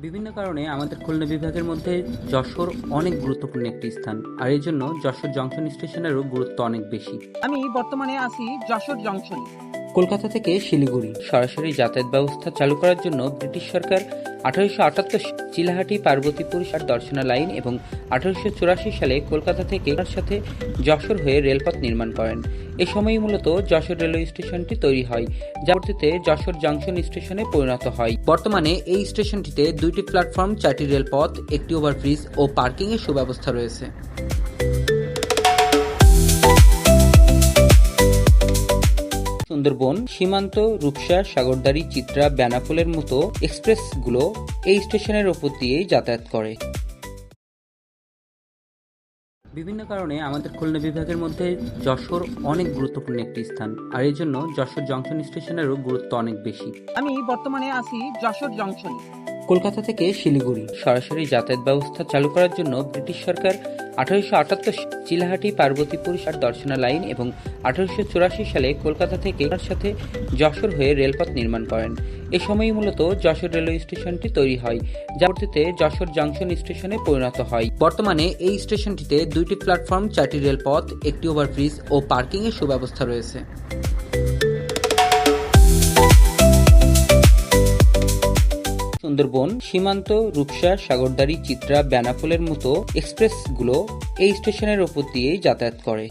বিভিন্ন কারণে আমাদের খুলনা বিভাগের মধ্যে যশোর অনেক গুরুত্বপূর্ণ একটি স্থান, আর এই জন্য যশোর জংশন স্টেশনেরও গুরুত্ব অনেক বেশি। আমি বর্তমানে আছি যশোর জংশনে। কলকাতা থেকে শিলিগুড়ি সরাসরি যাতায়াত ব্যবস্থা চালু করার জন্য ব্রিটিশ সরকার 1878 চিলাহাটি পার্বতীপুর দর্শনা লাইন এবং 1884 সালে কলকাতা থেকে সাথে যশোর হয়ে রেলপথ নির্মাণ করেন। এই সময়ই মূলত যশোর রেলওয়ে স্টেশনটি তৈরি হয়, যা পরবর্তীতে যশোর জংশন স্টেশনে পরিণত হয়। বর্তমানে এই স্টেশনটিতে 2টি প্ল্যাটফর্ম, 4টি রেলপথ, একটি ওভারব্রিজ ও পার্কিং এর সুব্যবস্থা রয়েছে। সুন্দরবন, সীমান্ত, রূপসা, সাগরদাড়ি, চিত্রা, বেনাপোলের মতো এক্সপ্রেসগুলো এই স্টেশনের ওপর দিয়েই যাতায়াত করে। বিভিন্ন কারণে আমাদের খুলনা বিভাগের মধ্যে যশোর অনেক গুরুত্বপূর্ণ একটি স্থান, আর এই জন্য যশোর জংশন স্টেশনেরও গুরুত্ব অনেক বেশি। আমি বর্তমানে আছি যশোর জংশনে। কলকাতা থেকে শিলিগুড়ি সরাসরি যাতায়াত ব্যবস্থা চালু করার জন্য ব্রিটিশ সরকার 1878 চিলাহাটি পার্বতীপুর দর্শনা লাইন এবং 1884 সালে কলকাতা থেকে সাথে যশোর হয়ে রেলপথ নির্মাণ করেন। এই সময়ই মূলত যশোর রেলওয়ে স্টেশনটি তৈরি হয়, যা পরবর্তীতে যশোর জংশন স্টেশনে পরিণত হয়। বর্তমানে এই স্টেশনটিতে 2টি প্ল্যাটফর্ম, 4টি রেলপথ, একটি ওভারব্রিজ ও পার্কিং এর সুব্যবস্থা রয়েছে। সুন্দরবন, সীমান্ত, রূপসা, সাগরদাড়ি, চিত্রা, বেনাপোলের মতো এক্সপ্রেসগুলো এই স্টেশনের ওপর দিয়েই যাতায়াত করে।